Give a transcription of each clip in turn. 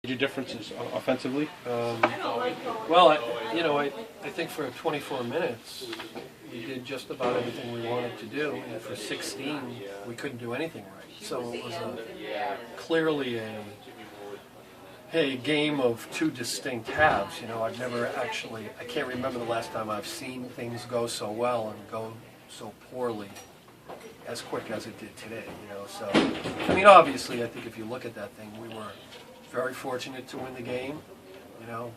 Major differences offensively? Well, I think for 24 minutes, we did just about everything we wanted to do, and for 16, we couldn't do anything right. So it was clearly a game of two distinct halves. I've never actually, I can't remember the last time I've seen things go so well and go so poorly as quick as it did today. So, obviously, I think if you look at that thing, we were very fortunate to win the game.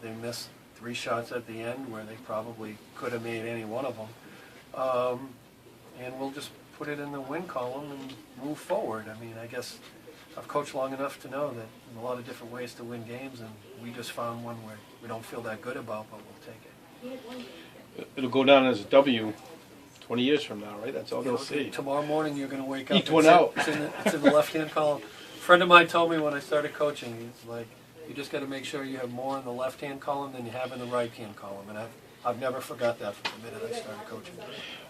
They missed 3 shots at the end where they probably could have made any one of them. And we'll just put it in the win column and move forward. I guess I've coached long enough to know that there's a lot of different ways to win games, and we just found one where we don't feel that good about, but we'll take it. It'll go down as a W 20 years from now, right? That's all they'll see. Tomorrow morning you're going to wake up. Each one out. It's in the left-hand column. A friend of mine told me when I started coaching, he's like, you just got to make sure you have more in the left-hand column than you have in the right-hand column. And I've never forgot that from the minute I started coaching.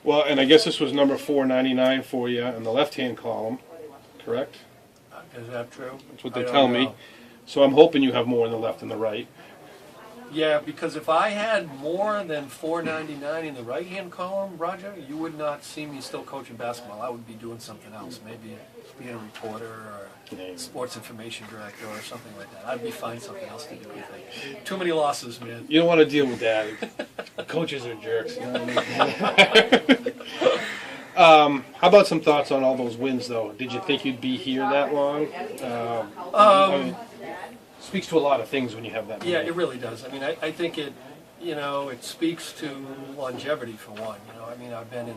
Well, and I guess this was number 499 for you in the left-hand column, correct? Is that true? That's what they tell me. So I'm hoping you have more in the left than the right. Yeah, because if I had more than 499 in the right-hand column, Roger, you would not see me still coaching basketball. I would be doing something else, maybe being a reporter or a sports information director or something like that. I'd be finding something else to do, I think. Too many losses, man. You don't want to deal with that. Coaches are jerks. You know what I mean? How about some thoughts on all those wins, though? Did you think you'd be here that long? Speaks to a lot of things when you have that. Yeah, it really does. I think it speaks to longevity for one. I've been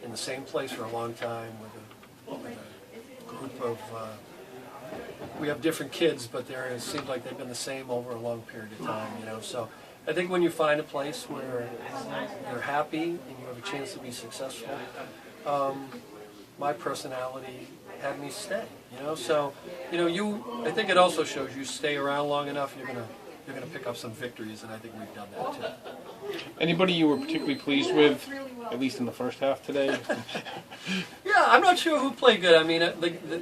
in the same place for a long time with a group of. We have different kids, but it seems like they've been the same over a long period of time. So I think when you find a place where you're happy and you have a chance to be successful, my personality had me stay. So I think it also shows you stay around long enough, you're gonna pick up some victories, and I think we've done that too. Anybody you were particularly pleased with, at least in the first half today? Yeah, I'm not sure who played good.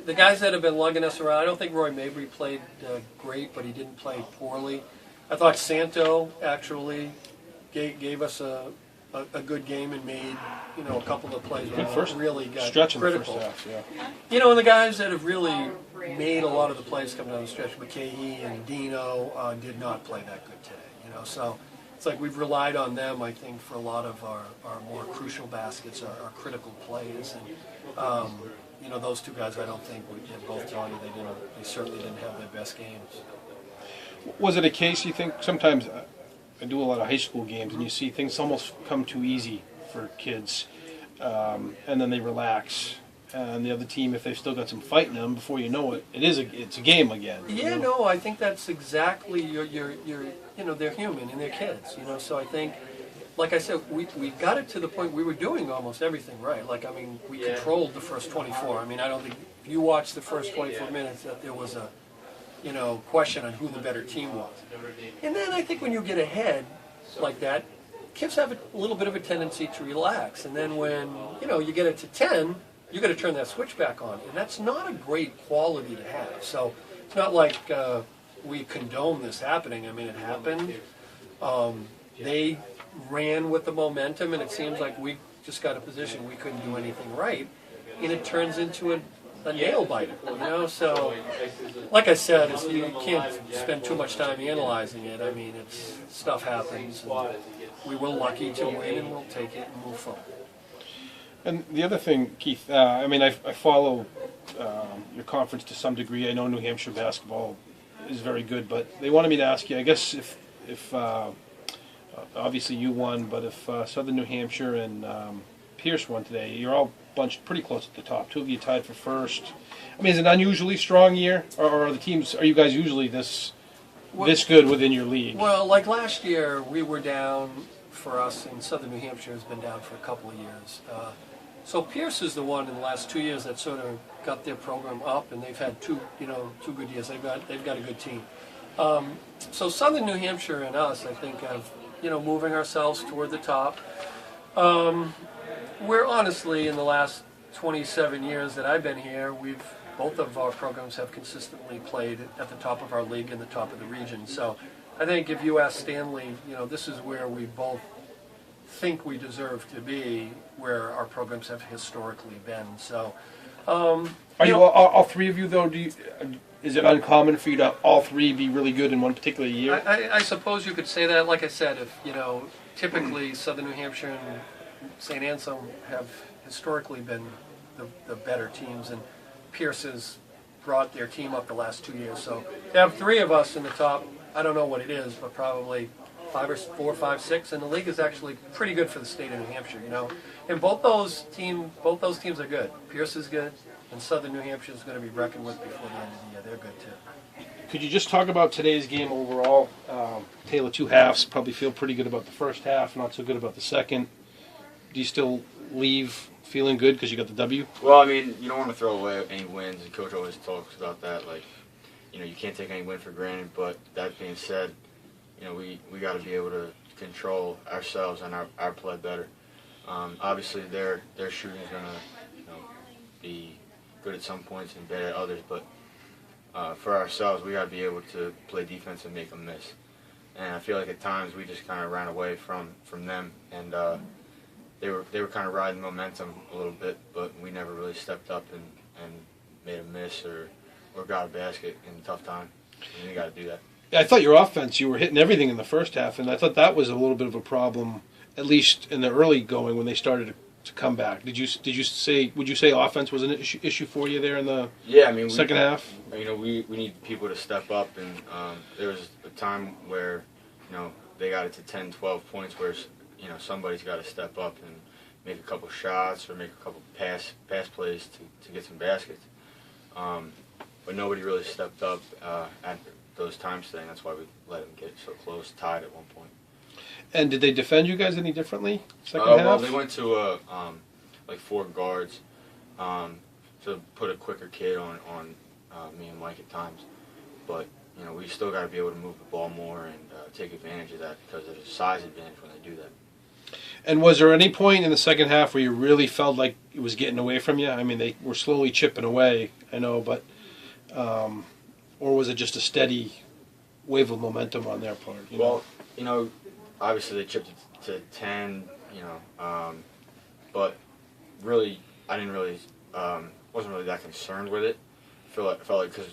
The guys that have been lugging us around, I don't think Roy Mabrey played great, but he didn't play poorly. I thought Santo actually gave us a good game and made a couple of plays where really got critical. In the first half, yeah. And the guys that have really made a lot of the plays come down the stretch, McCahey and Dino, did not play that good today. So it's like we've relied on them, I think, for a lot of our more crucial baskets, our critical plays, and those two guys, I don't think we can both tell you they certainly didn't have their best games. Was it a case, you think, sometimes I do a lot of high school games, and you see things almost come too easy for kids, and then they relax, and the other team, if they've still got some fight in them, before you know it, it's a game again. Yeah, no, I think that's exactly your they're human and they're kids, So I think, like I said, we got it to the point we were doing almost everything right. We controlled the first 24. I don't think if you watched the first 24 minutes that there was a question on who the better team was. And then I think when you get ahead like that, kids have a little bit of a tendency to relax. And then when, you get it to 10, you got to turn that switch back on. And that's not a great quality to have. So it's not like we condone this happening. It happened. They ran with the momentum, and it seems like we just got a position we couldn't do anything right. And it turns into a nail biter, So, like I said, you can't spend too much time analyzing it. Stuff happens. And we were lucky to win, and we'll take it and move forward. And the other thing, Keith, I follow your conference to some degree. I know New Hampshire basketball is very good, but they wanted me to ask you, I guess if obviously you won, but if Southern New Hampshire and Pierce won today, you're all bunched pretty close at the top. Two of you tied for first. Is it an unusually strong year, or are you guys usually this good within your league? Well, like last year, we were down for us, and Southern New Hampshire has been down for a couple of years. So Pierce is the one in the last 2 years that sort of got their program up, and they've had two good years. They've got a good team. So Southern New Hampshire and us, I think, have moving ourselves toward the top. We're honestly, in the last 27 years that I've been here, we've both of our programs have consistently played at the top of our league and the top of the region. So I think if you ask Stanley, this is where we both think we deserve to be, where our programs have historically been. So, are you all three of you though? Is it uncommon for you to all three be really good in one particular year? I suppose you could say that. Like I said, if typically Southern New Hampshire and Saint Anselm have historically been the better teams, and Pierce has brought their team up the last 2 years. So to have three of us in the top, I don't know what it is, but probably 4, 5, 6, and the league is actually pretty good for the state of New Hampshire. And both those teams are good. Pierce is good, and Southern New Hampshire is going to be reckoned with before the end of the year. They're good too. Could you just talk about today's game overall? Taylor, 2 halves, probably feel pretty good about the first half, not so good about the second. Do you still leave feeling good because you got the W? Well, I mean, you don't want to throw away any wins, and Coach always talks about that. Like, you can't take any win for granted. But that being said, we got to be able to control ourselves and our play better. Obviously, their shooting is going to be good at some points and bad at others. But for ourselves, we got to be able to play defense and make them miss. And I feel like at times we just kind of ran away from them, and they were kind of riding momentum a little bit, but we never really stepped up and made a miss or got a basket in a tough time. And we got to do that. I thought your offense, you were hitting everything in the first half, and I thought that was a little bit of a problem, at least in the early going when they started to come back. Would you say offense was an issue for you there in the second half? We need people to step up, and there was a time where they got it to 10, 12 points where somebody's got to step up and make a couple shots or make a couple pass plays to get some baskets. But nobody really stepped up at those times today, and that's why we let them get so close, tied at one point. And did they defend you guys any differently second half? Well, they went to 4 guards to put a quicker kid on me and Mike at times. But we still got to be able to move the ball more and take advantage of that because there's a size advantage when they do that. And was there any point in the second half where you really felt like it was getting away from you? I mean, they were slowly chipping away, I know, but or was it just a steady wave of momentum on their part? Well, obviously they chipped it to 10, but really, I didn't really, wasn't really that concerned with it. I felt like because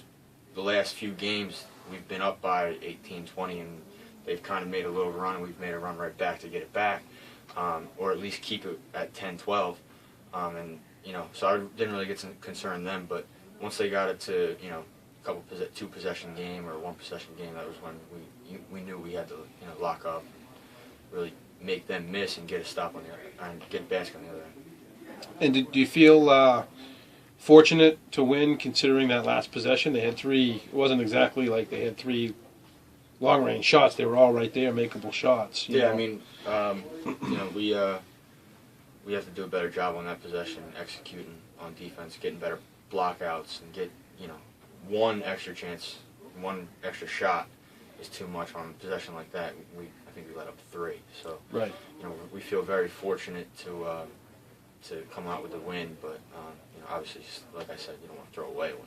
the last few games we've been up by 18, 20, and they've kind of made a little run, and we've made a run right back to get it back, or at least keep it at 10, 12. So I didn't really get concerned then, but once they got it to, a 2-possession game or 1-possession game, that was when we knew we had to, lock up, really make them miss and get a stop on the other, and get a basket on the other end. And do you feel fortunate to win considering that last possession? They had 3, it wasn't exactly like they had 3 long-range shots. They were all right there, makeable shots. Yeah, I mean, we have to do a better job on that possession, executing on defense, getting better blockouts, and get, one extra chance, one extra shot is too much on a possession like that. I think we let up 3. So, right. We feel very fortunate to come out with the win, but obviously, like I said, you don't want to throw away a win.